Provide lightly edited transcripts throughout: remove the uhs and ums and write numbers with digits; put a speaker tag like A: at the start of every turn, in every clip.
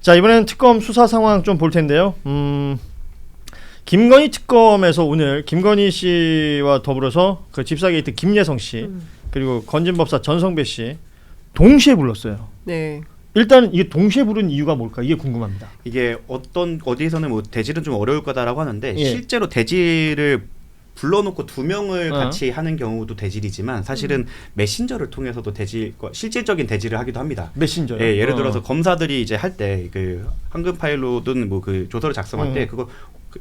A: 자, 이번에는 특검 수사 상황 좀 볼 텐데요. 김건희 특검에서 오늘 김건희 씨와 더불어서 그 집사게이트 김예성 씨 그리고 건진법사 전성배 씨 동시에 불렀어요.
B: 네.
A: 일단 이게 동시에 부른 이유가 뭘까? 이게 궁금합니다.
C: 이게 어디에서는 뭐 대질은 좀 어려울 거다라고 하는데
A: 예.
C: 실제로 대질을 불러놓고 두 명을 같이 하는 경우도 대질이지만 사실은 메신저를 통해서도 실질적인 대질을 하기도 합니다.
A: 메신저요?
C: 예, 예를 들어서 검사들이 이제 할 때 그 황금 파일로든 뭐 그 조서를 작성할 때 그거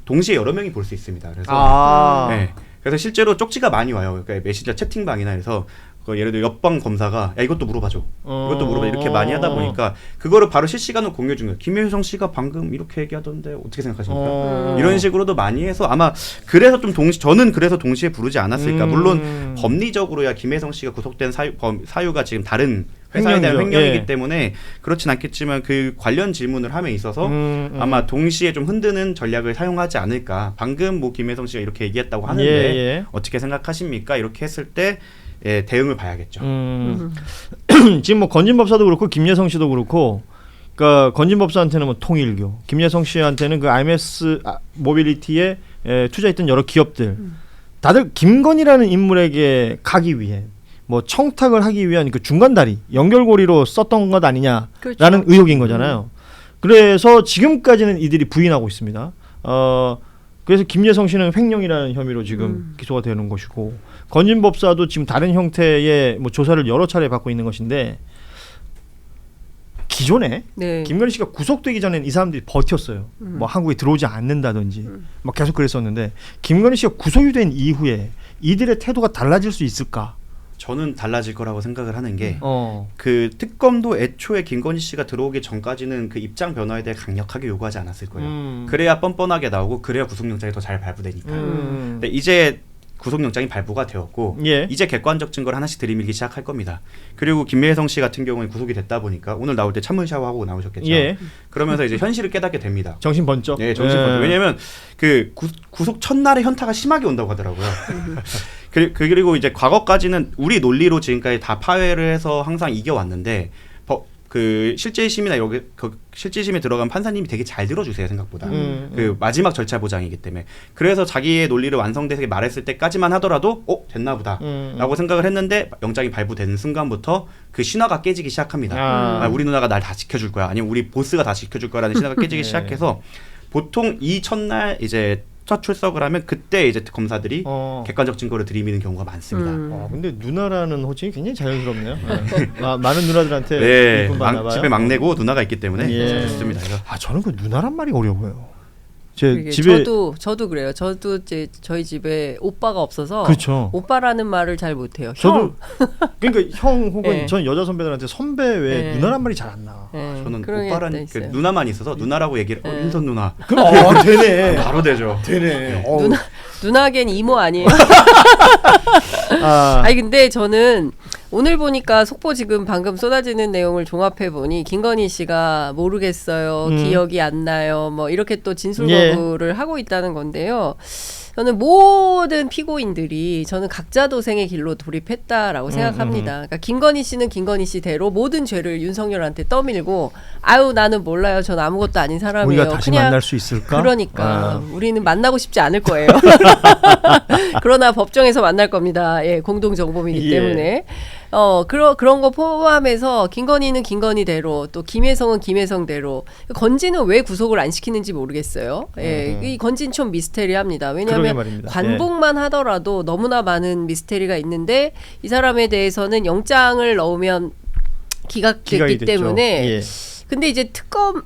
C: 동시에 여러 명이 볼 수 있습니다. 그래서 네, 그래서 실제로 쪽지가 많이 와요. 그러니까 메신저 채팅방이나 해서 예를 들어 옆방 검사가 야 이것도 물어봐줘, 이것도 물어봐 이렇게 많이 하다 보니까 그거를 바로 실시간으로 공유 중이에요. 김혜성 씨가 방금 이렇게 얘기하던데 어떻게 생각하십니까? 이런 식으로도 많이 해서 아마 그래서 좀 저는 그래서 동시에 부르지 않았을까. 물론 법리적으로야 김혜성 씨가 구속된 사유가 지금 다른 회사에 대한 횡령이기 때문에 그렇진 않겠지만 그 관련 질문을 함에 있어서 아마 동시에 좀 흔드는 전략을 사용하지 않을까. 방금 뭐 김혜성 씨가 이렇게 얘기했다고 하는데 어떻게 생각하십니까? 이렇게 했을 때 예, 대응을 봐야겠죠.
A: 지금 뭐 건진법사도 그렇고 김예성 씨도 그렇고, 그러니까 건진법사한테는 뭐 통일교, 김예성 씨한테는 그 IMS 모빌리티에 투자했던 여러 기업들, 다들 김건희라는 인물에게 가기 위해 뭐 청탁을 하기 위한 그 중간다리, 연결고리로 썼던 것 아니냐라는 그렇죠. 의혹인 거잖아요. 그래서 지금까지는 이들이 부인하고 있습니다. 그래서 김예성 씨는 횡령이라는 혐의로 지금 기소가 되는 것이고, 건진법사도 지금 다른 형태의 뭐 조사를 여러 차례 받고 있는 것인데, 기존에 김건희 씨가 구속되기 전엔 이 사람들이 버텼어요. 뭐 한국에 들어오지 않는다든지 막 계속 그랬었는데, 김건희 씨가 구속이 된 이후에 이들의 태도가 달라질 수 있을까?
C: 저는 달라질 거라고 생각을 하는 게 그 특검도 애초에 김건희 씨가 들어오기 전까지는 그 입장 변화에 대해 강력하게 요구하지 않았을 거예요. 그래야 뻔뻔하게 나오고 그래야 구속영장이 더 잘 발부되니까. 근데 이제 구속영장이 발부가 되었고 이제 객관적 증거를 하나씩 들이밀기 시작할 겁니다. 그리고 김예성 씨 같은 경우는 구속이 됐다 보니까 오늘 나올 때 찬물 샤워하고 나오셨겠죠. 그러면서 이제 현실을 깨닫게 됩니다.
A: 정신 번쩍.
C: 네, 정신 번쩍. 왜냐하면 그 구속 첫날에 현타가 심하게 온다고 하더라고요. 그리고 이제 과거까지는 우리 논리로 지금까지 다 파회를 해서 항상 이겨왔는데 그 실질심이나 여기 실질심에 들어간 판사님이 되게 잘 들어주세요 생각보다. 그 마지막 절차 보장이기 때문에. 그래서 자기의 논리를 완성되게 말했을 때까지만 하더라도 됐나보다라고 생각을 했는데 영장이 발부되는 순간부터 그 신화가 깨지기 시작합니다. 우리 누나가 날 다 지켜줄 거야. 아니면 우리 보스가 다 지켜줄 거라는 신화가 깨지기 시작해서 보통 이 첫날 이제 첫 출석을 하면 그때 이제 검사들이 객관적 증거를 들이미는 경우가 많습니다.
A: 근데 누나라는 호칭이 굉장히 자연스럽네요. 많은 누나들한테
C: 집에 막내고 누나가 있기 때문에 좋습니다.
A: 저는 그 누나란 말이 어려워요.
B: 집에 저도 그래요. 저도 이제 저희 집에 오빠가 없어서
A: 그렇죠.
B: 오빠라는 말을 잘 못해요.
A: 저도 그러니까 형 혹은 전 여자 선배들한테 선배 외에 누나란 말이 잘 안 나와.
C: 저는 오빠란 그 누나만 있어서 누나라고 얘기를 인선 누나.
A: 그럼 되네.
C: 바로 되죠.
A: 되네.
B: 누나겐 이모 아니에요? 아니 근데 저는 오늘 보니까 속보 지금 방금 쏟아지는 내용을 종합해 보니 김건희 씨가 모르겠어요, 기억이 안 나요, 뭐 이렇게 또 진술 거부를 하고 있다는 건데요. 저는 모든 피고인들이 저는 각자 도생의 길로 돌입했다라고 생각합니다. 그러니까 김건희 씨는 김건희 씨대로 모든 죄를 윤석열한테 떠밀고 아유 나는 몰라요, 전 아무것도 아닌 사람이에요.
A: 우리가 다시 만날 수 있을까?
B: 그러니까 우리는 만나고 싶지 않을 거예요. 그러나 법정에서 만날 겁니다. 공동 정범이기 때문에. 그런 거 포함해서 김건희는 김건희대로 또 김혜성은 김혜성대로 건진은 왜 구속을 안 시키는지 모르겠어요. 이 건진 좀 미스테리합니다. 왜냐하면 관복만 하더라도 너무나 많은 미스테리가 있는데 이 사람에 대해서는 영장을 넣으면 기각됐기 때문에 근데 이제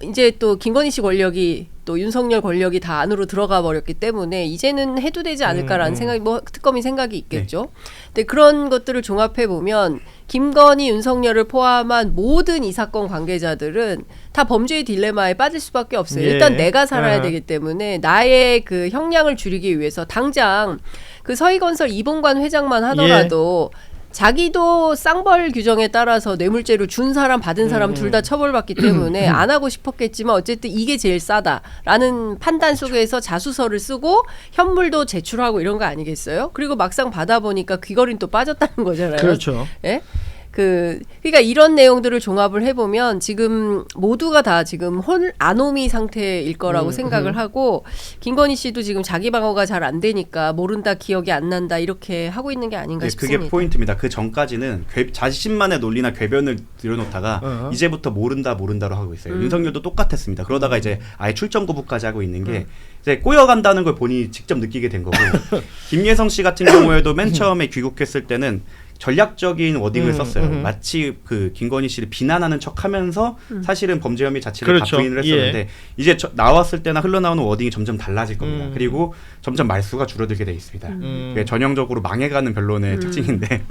B: 이제 또 김건희 씨 권력이 또 윤석열 권력이 다 안으로 들어가 버렸기 때문에 이제는 해도 되지 않을까라는 생각이 특검이 생각이 있겠죠. 근데 그런 것들을 종합해 보면 김건희, 윤석열을 포함한 모든 이 사건 관계자들은 다 범죄의 딜레마에 빠질 수밖에 없어요. 일단 내가 살아야 되기 때문에 나의 그 형량을 줄이기 위해서 당장 그 서희건설 이봉관 회장만 하더라도 자기도 쌍벌 규정에 따라서 뇌물죄를 준 사람 받은 사람 둘 다 처벌받기 때문에 안 하고 싶었겠지만 어쨌든 이게 제일 싸다라는 판단 속에서 자수서를 쓰고 현물도 제출하고 이런 거 아니겠어요? 그리고 막상 받아보니까 귀걸이는 또 빠졌다는 거잖아요.
A: 그렇죠.
B: 예? 그러니까 이런 내용들을 종합을 해보면 지금 모두가 다 지금 아노미 상태일 거라고 생각을 하고 김건희 씨도 지금 자기 방어가 잘 안 되니까 모른다, 기억이 안 난다 이렇게 하고 있는 게 아닌가 싶습니다.
C: 그게 포인트입니다. 그 전까지는 자신만의 논리나 궤변을 들여놓다가 이제부터 모른다로 하고 있어요. 윤석열도 똑같았습니다. 그러다가 이제 아예 출정 거부까지 하고 있는 게 이제 꼬여간다는 걸 본인이 직접 느끼게 된 거고 김예성 씨 같은 경우에도 맨 처음에 귀국했을 때는 전략적인 워딩을 썼어요. 마치 그 김건희 씨를 비난하는 척하면서 사실은 범죄 혐의 자체를 다 부인을 했었는데
A: 예.
C: 이제 나왔을 때나 흘러나오는 워딩이 점점 달라질 겁니다. 그리고 점점 말수가 줄어들게 돼 있습니다. 그게 전형적으로 망해가는 변론의 특징인데.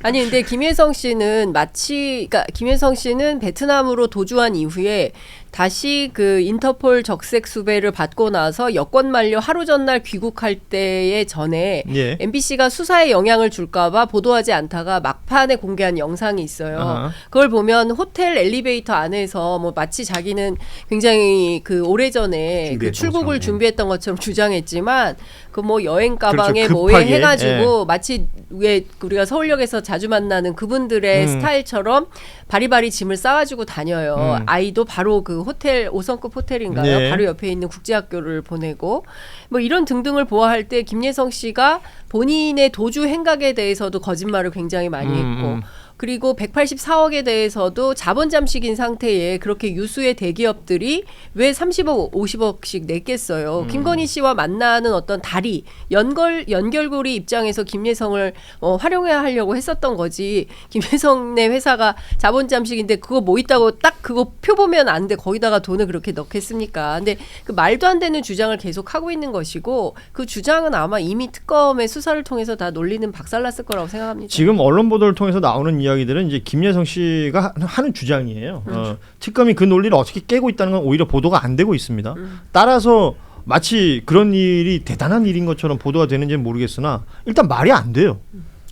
B: 아니 근데 김혜성 씨는 그러니까 김혜성 씨는 베트남으로 도주한 이후에 다시 그 인터폴 적색 수배를 받고 나서 여권 만료 하루 전날 귀국할 때에 전에
A: 예.
B: MBC가 수사에 영향을 줄까봐 보도하지 않다가 막판에 공개한 영상이 있어요.
A: 아하.
B: 그걸 보면 호텔 엘리베이터 안에서 뭐 마치 자기는 굉장히 그 오래전에 그 출국을 준비했던 것처럼 주장했지만 그 뭐 여행 가방에
A: 그렇죠.
B: 뭐에
A: 급하게.
B: 해가지고 마치 왜 우리가 서울역에서 자주 만나는 그분들의 스타일처럼 바리바리 짐을 싸가지고 다녀요. 아이도 바로 그 호텔 5성급 호텔인가요?
A: 네.
B: 바로 옆에 있는 국제학교를 보내고 뭐 이런 등등을 보아할 때 김예성 씨가 본인의 도주 행각에 대해서도 거짓말을 굉장히 많이 했고 그리고 184억에 대해서도 자본 잠식인 상태에 그렇게 유수의 대기업들이 왜 30억, 50억씩 냈겠어요. 김건희 씨와 만나는 어떤 다리, 연결고리 입장에서 김예성을 활용해야 하려고 했었던 거지. 김예성네 회사가 자본 잠식인데 그거 뭐 있다고 딱 그거 표 보면 안 돼. 거기다가 돈을 그렇게 넣겠습니까? 근데 그 말도 안 되는 주장을 계속 하고 있는 것이고 그 주장은 아마 이미 특검의 수사를 통해서 다 논리는 박살났을 거라고 생각합니다.
A: 지금 언론 보도를 통해서 나오는 이야기들은 이제 김예성 씨가 하는 주장이에요. 특검이 그 논리를 어떻게 깨고 있다는 건 오히려 보도가 안 되고 있습니다. 따라서 마치 그런 일이 대단한 일인 것처럼 보도가 되는지는 모르겠으나 일단 말이 안 돼요.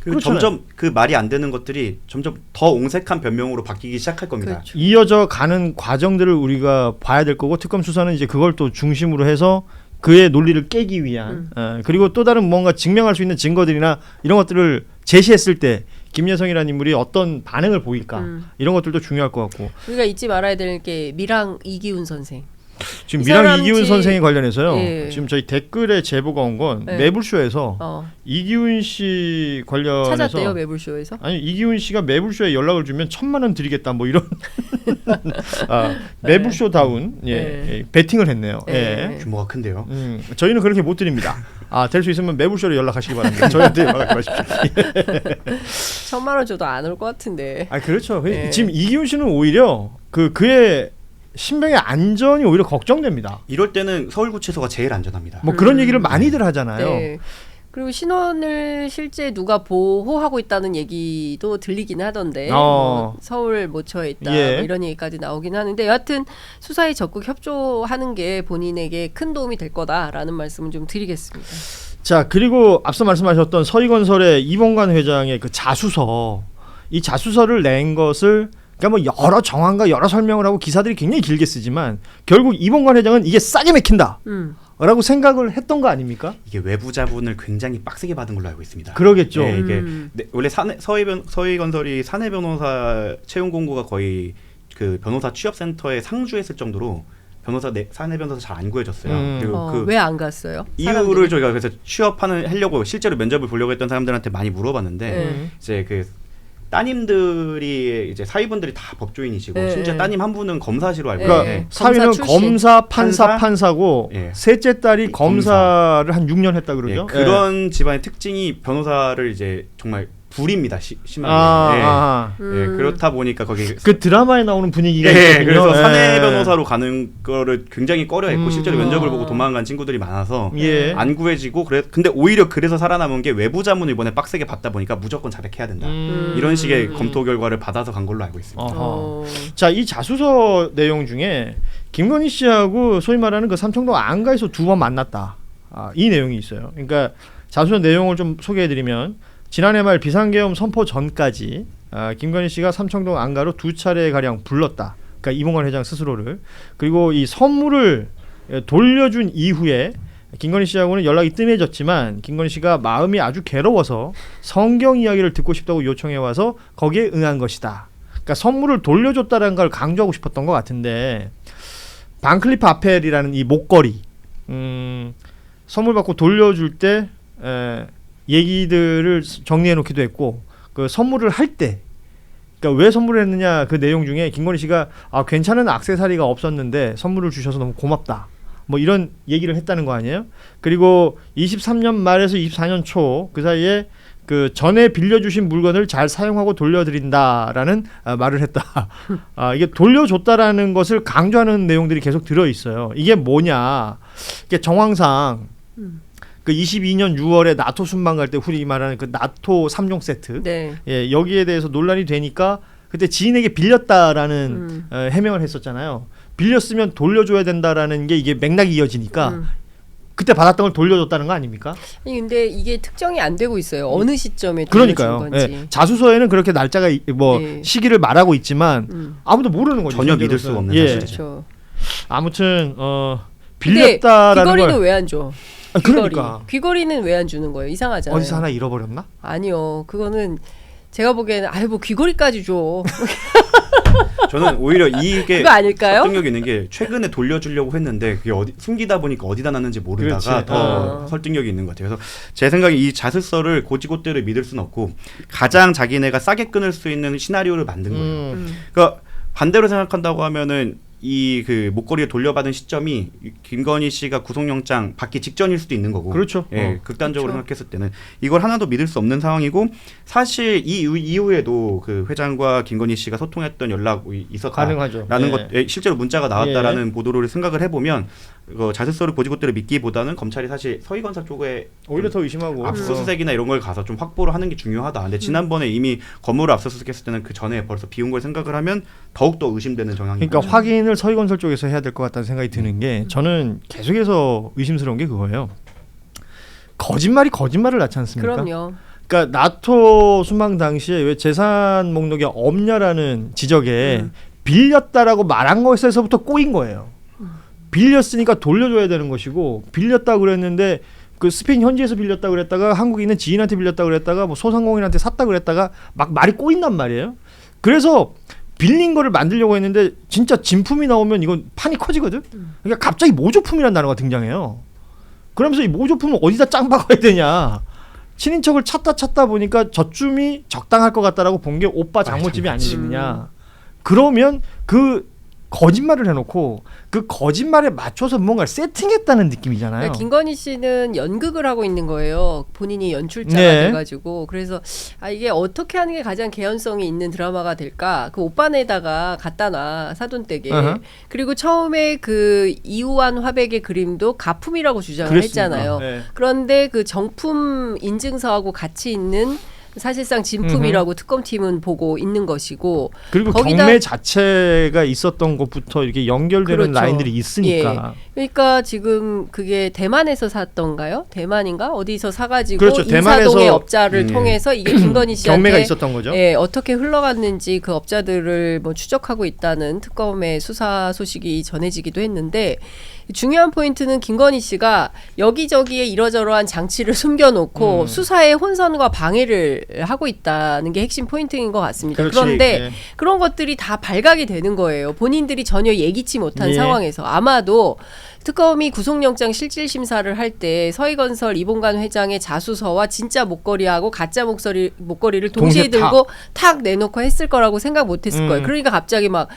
C: 그리고
A: 그렇잖아요.
C: 점점 그 말이 안 되는 것들이 점점 더 옹색한 변명으로 바뀌기 시작할 겁니다.
B: 그렇죠.
A: 이어져 가는 과정들을 우리가 봐야 될 거고 특검 수사는 이제 그걸 또 중심으로 해서 그의 논리를 깨기 위한 그리고 또 다른 뭔가 증명할 수 있는 증거들이나 이런 것들을 제시했을 때 김예성이라는 인물이 어떤 반응을 보일까 이런 것들도 중요할 것 같고
B: 우리가 잊지 말아야 될 게 미랑 이기훈 선생.
A: 지금
B: 이
A: 미랑
B: 사람
A: 이기훈 선생에 관련해서요.
B: 예.
A: 지금 저희 댓글에 제보가 온 건
B: 예.
A: 매불쇼에서 이기훈 씨 관련해서
B: 찾았대요 매불쇼에서.
A: 아니 이기훈 씨가 매불쇼에 연락을 주면 1,000만 원 드리겠다 뭐 이런 매불쇼다운 예, 베팅을 했네요. 예.
C: 규모가 큰데요.
A: 저희는 그렇게 못 드립니다. 될 수 있으면 매불쇼로 연락하시기 바랍니다. 저희한테 연락하지 마십시오.
B: 1,000만 원 줘도 안 올 것 같은데.
A: 그렇죠.
B: 예.
A: 지금 이기훈 씨는 오히려 그의 신병의 안전이 오히려 걱정됩니다.
C: 이럴 때는 서울구치소가 제일 안전합니다.
A: 뭐 그런 얘기를 많이들 하잖아요.
B: 네. 그리고 신원을 실제 누가 보호하고 있다는 얘기도 들리긴 하던데 뭐 서울 모처에 있다
A: 예.
B: 뭐 이런 얘기까지 나오긴 하는데 여하튼 수사에 적극 협조하는 게 본인에게 큰 도움이 될 거다라는 말씀을 좀 드리겠습니다.
A: 자 그리고 앞서 말씀하셨던 서희건설의 이봉관 회장의 그 자수서 이 자수서를 낸 것을 그러니까 뭐 여러 정황과 여러 설명을 하고 기사들이 굉장히 길게 쓰지만 결국 이봉관 회장은 이게 싸게 맥힌다 라고 생각을 했던 거 아닙니까?
C: 이게 외부 자본을 굉장히 빡세게 받은 걸로 알고 있습니다.
A: 그러겠죠.
C: 네, 이게 원래 서희건설이 사내 변호사 채용 공고가 거의 그 변호사 취업센터에 상주했을 정도로 사내 변호사 잘 안 구해졌어요. 그리고
B: 왜 안 갔어요?
C: 이유를
B: 사람들이?
C: 저희가 그래서 하려고 실제로 면접을 보려고 했던 사람들한테 많이 물어봤는데 이제 그 따님들이 이제 사위분들이 다 법조인이시고
B: 네.
C: 심지어 따님 한 분은 검사시로 알고
A: 그러니까
C: 있는데
A: 사위는
B: 검사 출신.
A: 검사,
C: 판사?
A: 판사고
C: 예.
A: 셋째 딸이 검사를 한 6년 했다 그러죠.
C: 예, 그런 집안의 특징이 변호사를 이제 정말 불입니다. 심하게. 예, 그렇다 보니까 거기
A: 그 드라마에 나오는 분위기가
C: 예,
A: 있거든요.
C: 그래서 사내
A: 예.
C: 변호사로 가는 거를 굉장히 꺼려했고 실제로 면접을 보고 도망간 친구들이 많아서
A: 예.
C: 안 구해지고 근데 오히려 그래서 살아남은 게 외부 자문을 이번에 빡세게 받다 보니까 무조건 자백해야 된다. 이런 식의 검토 결과를 받아서 간 걸로 알고 있습니다.
A: 자, 이 자수서 내용 중에 김건희 씨하고 소위 말하는 그 삼청동 안가에서 2번 만났다. 이 내용이 있어요. 그러니까 자수서 내용을 좀 소개해드리면 지난해 말 비상계엄 선포 전까지 김건희 씨가 삼청동 안가로 2차례 가량 불렀다. 그러니까 이봉관 회장 스스로를. 그리고 이 선물을 돌려준 이후에 김건희 씨하고는 연락이 뜸해졌지만 김건희 씨가 마음이 아주 괴로워서 성경 이야기를 듣고 싶다고 요청해 와서 거기에 응한 것이다. 그러니까 선물을 돌려줬다는 걸 강조하고 싶었던 것 같은데 반클리프 아펠이라는 이 목걸이 선물 받고 돌려줄 때 얘기들을 정리해 놓기도 했고 그 선물을 할 때 그러니까 왜 선물을 했느냐 그 내용 중에 김건희 씨가 괜찮은 액세서리가 없었는데 선물을 주셔서 너무 고맙다. 뭐 이런 얘기를 했다는 거 아니에요? 그리고 23년 말에서 24년 초 그 사이에 그 전에 빌려주신 물건을 잘 사용하고 돌려드린다라는 말을 했다. 이게 돌려줬다라는 것을 강조하는 내용들이 계속 들어 있어요. 이게 뭐냐? 이게 정황상 그 22년 6월에 나토 순방 갈 때 우리 말하는 그 나토 3종 세트,
B: 네.
A: 예, 여기에 대해서 논란이 되니까 그때 지인에게 빌렸다라는 해명을 했었잖아요. 빌렸으면 돌려줘야 된다라는 게 이게 맥락이 이어지니까. 그때 받았던 걸 돌려줬다는 거 아닙니까?
B: 아니 근데 이게 특정이 안 되고 있어요. 어느 시점에 돌려준
A: 그러니까요.
B: 건지.
A: 예. 자수서에는 그렇게 날짜가
B: 네.
A: 시기를 말하고 있지만 아무도 모르는 거죠.
C: 전혀 믿을 수가 없는 사실이죠.
B: 그렇죠.
A: 아무튼
B: 근데
A: 빌렸다라는
B: 귀걸이는
A: 걸
B: 왜 안 줘?
A: 그러니까
B: 귀걸이는 왜 안 주는 거예요? 이상하잖아요.
A: 어디서 하나 잃어버렸나?
B: 아니요. 그거는 제가 보기에는 뭐 귀걸이까지 줘.
C: 저는 오히려 이게
B: 그거 아닐까요?
C: 설득력 있는 게 최근에 돌려주려고 했는데 그게 숨기다 보니까 어디다 놨는지 모르다가
A: 그렇지.
C: 더 설득력이 있는 것 같아요. 그래서 제 생각에 이 자습서를 고지고대로 믿을 수는 없고 가장 자기네가 싸게 끊을 수 있는 시나리오를 만든 거예요. 그러니까 반대로 생각한다고 하면은 이 그 목걸이를 돌려받은 시점이 김건희 씨가 구속영장 받기 직전일 수도 있는 거고,
A: 그렇죠.
C: 예, 극단적으로
B: 그렇죠.
C: 생각했을 때는 이걸 하나도 믿을 수 없는 상황이고 사실 이 이후에도 그 회장과 김건희 씨가 소통했던 연락이 있었다라는
A: 가능하죠.
C: 것, 실제로 문자가 나왔다라는 보도를 생각을 해보면 자습서를 고지고대로 믿기보다는 검찰이 사실 서희건설 쪽에
A: 오히려 더 의심하고
C: 압수수색이나 이런 걸 가서 좀 확보를 하는 게 중요하다. 근데 지난번에 이미 건물을 압수수색했을 때는 그 전에 벌써 비운 걸 생각을 하면 더욱 더 의심되는 정황이.
A: 그러니까 확인을 서희건설 쪽에서 해야 될 것 같다는 생각이 드는 게 저는 계속해서 의심스러운 게 그거예요. 거짓말이 거짓말을 낳지 않습니까?
B: 그럼요.
A: 그러니까 나토 순방 당시에 왜 재산 목록에 없냐라는 지적에 빌렸다라고 말한 것에서부터 꼬인 거예요. 빌렸으니까 돌려줘야 되는 것이고 빌렸다 그랬는데 그 스페인 현지에서 빌렸다 그랬다가 한국에 있는 지인한테 빌렸다 그랬다가 뭐 소상공인한테 샀다 그랬다가 막 말이 꼬인단 말이에요. 그래서 빌린 거를 만들려고 했는데 진짜 진품이 나오면 이건 판이 커지거든. 그러니까 갑자기 모조품이라는 단어가 등장해요. 그러면서 이 모조품을 어디다 짱 박아야 되냐. 친인척을 찾다 보니까 저쯤이 적당할 것 같다라고 본 게 오빠 장모집이 아니겠느냐. 그러면 그 거짓말을 해놓고 그 거짓말에 맞춰서 뭔가를 세팅했다는 느낌이잖아요.
B: 그러니까 김건희 씨는 연극을 하고 있는 거예요. 본인이 연출자가
A: 네.
B: 돼가지고 그래서 이게 어떻게 하는 게 가장 개연성이 있는 드라마가 될까? 그 오빠네다가 갖다 놔 사돈댁에. 그리고 처음에 그 이우환 화백의 그림도 가품이라고 주장을
A: 그랬습니다.
B: 했잖아요.
A: 네.
B: 그런데 그 정품 인증서하고 같이 있는 사실상 진품이라고 특검팀은 보고 있는 것이고
A: 그리고
B: 거기다-
A: 경매 자체가 있었던 것부터 이렇게 연결되는
B: 그렇죠.
A: 라인들이 있으니까.
B: 그러니까 지금 그게 대만에서 샀던가요? 대만인가? 어디서 사가지고
A: 그렇죠.
B: 인사동의
A: 대만에서-
B: 업자를 통해서 이게 김건희 씨한테
A: 경매가 있었던 거죠.
B: 예, 어떻게 흘러갔는지 그 업자들을 뭐 추적하고 있다는 특검의 수사 소식이 전해지기도 했는데 중요한 포인트는 김건희 씨가 여기저기에 이러저러한 장치를 숨겨놓고 수사에 혼선과 방해를 하고 있다는 게 핵심 포인트인 것 같습니다.
A: 그렇지.
B: 그런데
A: 예.
B: 그런 것들이 다 발각이 되는 거예요. 본인들이 전혀 예기치 못한
A: 예.
B: 상황에서 아마도 특검이 구속영장 실질심사를 할 때 서희건설 이봉관 회장의 자수서와 진짜 목걸이하고 가짜 목걸이를 동시에
A: 동시에
B: 들고 탁 내놓고 했을 거라고 생각 못했을 거예요. 그러니까 갑자기 막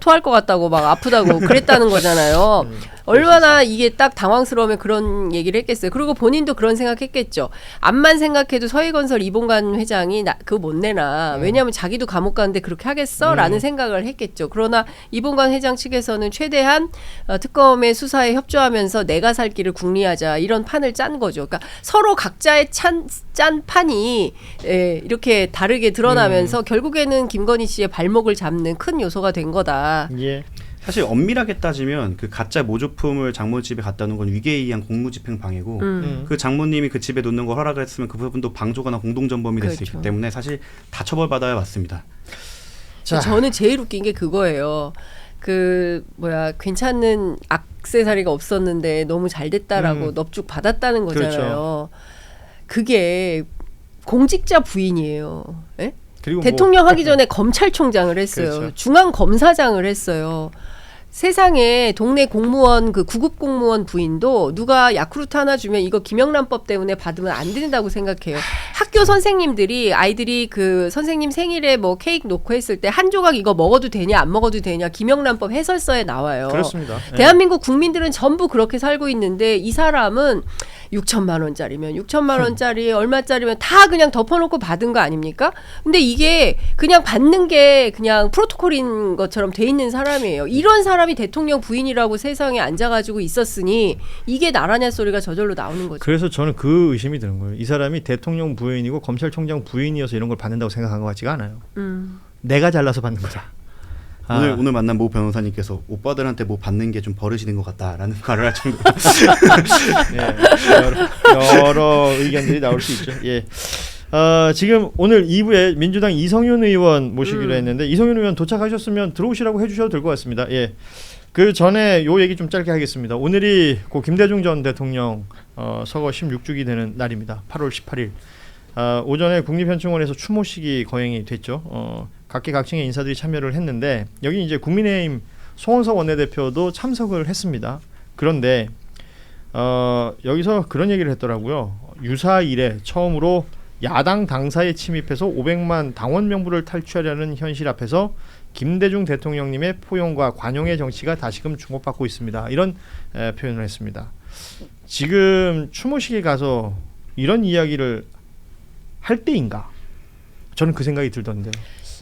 B: 토할 것 같다고 막 아프다고 그랬다는 거잖아요. 얼마나 이게 딱 당황스러우면 그런 얘기를 했겠어요. 그리고 본인도 그런 생각했겠죠. 암만 생각해도 서희건설 이봉관 회장이 그거 못 내나. 왜냐하면 자기도 감옥 가는데 그렇게 하겠어? 라는 생각을 했겠죠. 그러나 이봉관 회장 측에서는 최대한 특검의 수사에 협조하면서 내가 살 길을 궁리하자 이런 판을 짠 거죠. 그러니까 서로 각자의 짠 판이 이렇게 다르게 드러나면서 결국에는 김건희 씨의 발목을 잡는 큰 요소가 된 거다.
A: 예.
C: 사실 엄밀하게 따지면 그 가짜 모조품을 장모집에 갖다 놓은 건 위계에 의한 공무집행 방해고 그 장모님이 그 집에 놓는 걸 허락을 했으면 그 부분도 방조거나 공동전범이 될 수
B: 그렇죠.
C: 있기 때문에 사실 다 처벌받아야 맞습니다.
A: 자.
B: 저는 제일 웃긴 게 그거예요. 괜찮은 악세사리가 없었는데 너무 잘 됐다라고 넙죽 받았다는 거잖아요.
A: 그렇죠.
B: 그게 공직자 부인이에요. 예?
A: 그리고
B: 대통령 하기 전에 검찰총장을 했어요.
A: 그렇죠.
B: 중앙검사장을 했어요. 세상에 동네 공무원 그 구급 공무원 부인도 누가 야쿠르트 하나 주면 이거 김영란법 때문에 받으면 안 된다고 생각해요. 학교 선생님들이 아이들이 그 선생님 생일에 뭐 케이크 놓고 했을 때 한 조각 이거 먹어도 되냐 안 먹어도 되냐 김영란법 해설서에 나와요.
A: 그렇습니다.
B: 대한민국 국민들은 전부 그렇게 살고 있는데 이 사람은 6천만 원짜리면 6천만 원짜리 얼마짜리면 다 그냥 덮어놓고 받은 거 아닙니까? 근데 이게 그냥 받는 게 그냥 프로토콜인 것처럼 돼 있는 사람이에요. 이런 사람이 대통령 부인이라고 세상에 앉아가지고 있었으니 이게 나라냐 소리가 저절로 나오는 거죠.
A: 그래서 저는 그 의심이 드는 거예요. 이 사람이 대통령 부인이고 검찰총장 부인이어서 이런 걸 받는다고 생각한 것 같지가 않아요. 내가 잘나서 받는 거다.
C: 오늘 만난 모 변호사님께서 오빠들한테 뭐 받는 게 좀 버릇이 된 것 같다라는 말을 할 정도로
A: 네, 여러 의견들이 나올 수 있죠. 예. 지금 오늘 2부에 민주당 이성윤 의원 모시기로 했는데 이성윤 의원 도착하셨으면 들어오시라고 해주셔도 될 것 같습니다. 예. 그 전에 요 얘기 좀 짧게 하겠습니다. 오늘이 고 김대중 전 대통령 서거 16주기 되는 날입니다. 8월 18일. 오전에 국립현충원에서 추모식이 거행이 됐죠. 각계각층의 인사들이 참여를 했는데 여기 이제 국민의힘 송원석 원내대표도 참석을 했습니다. 그런데 여기서 그런 얘기를 했더라고요. 유사 이래 처음으로 야당 당사에 침입해서 500만 당원 명부를 탈취하려는 현실 앞에서 김대중 대통령님의 포용과 관용의 정치가 다시금 주목받고 있습니다. 이런 표현을 했습니다. 지금 추모식에 가서 이런 이야기를 할 때인가? 저는 그 생각이 들던데.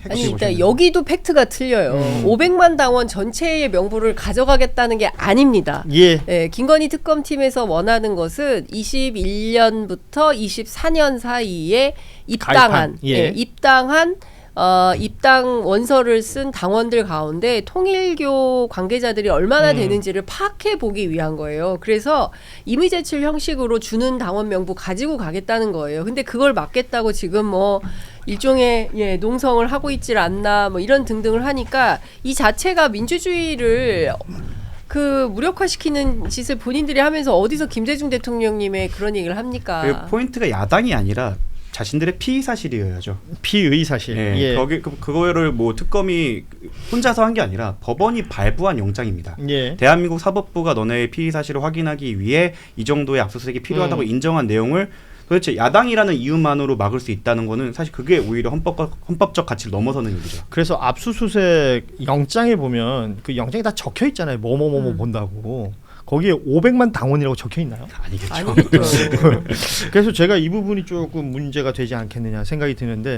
B: 아니, 그러니까 여기도 팩트가 틀려요. 500만 당원 전체의 명부를 가져가겠다는 게 아닙니다.
A: 예.
B: 네, 김건희 특검팀에서 원하는 것은 21년부터 24년 사이에 입당한, 입당한 입당 원서를 쓴 당원들 가운데 통일교 관계자들이 얼마나 되는지를 파악해 보기 위한 거예요. 그래서 임의제출 형식으로 주는 당원 명부 가지고 가겠다는 거예요. 근데 그걸 막겠다고 지금 뭐 일종의 농성을 하고 있질 않나 뭐 이런 등등을 하니까 이 자체가 민주주의를 그 무력화시키는 짓을 본인들이 하면서 어디서 김대중 대통령님의 그런 얘기를 합니까?
C: 그 포인트가 야당이 아니라 자신들의 피의 사실이어야죠.
A: 피의 사실.
C: 네,
A: 예.
C: 거기 그거를 뭐 특검이 혼자서 한 게 아니라 법원이 발부한 영장입니다.
A: 예.
C: 대한민국 사법부가 너네의 피의 사실을 확인하기 위해 이 정도의 압수수색이 필요하다고 인정한 내용을 도대체 야당이라는 이유만으로 막을 수 있다는 거는 사실 그게 오히려 헌법적 가치를 넘어서는 일이죠.
A: 그래서 압수수색 영장에 보면 그 영장에 다 적혀 있잖아요. 뭐뭐뭐 본다고. 거기에 500만 당원이라고 적혀 있나요?
C: 아니겠죠.
B: 아니겠죠.
A: 그래서 제가 이 부분이 조금 문제가 되지 않겠느냐 생각이 드는데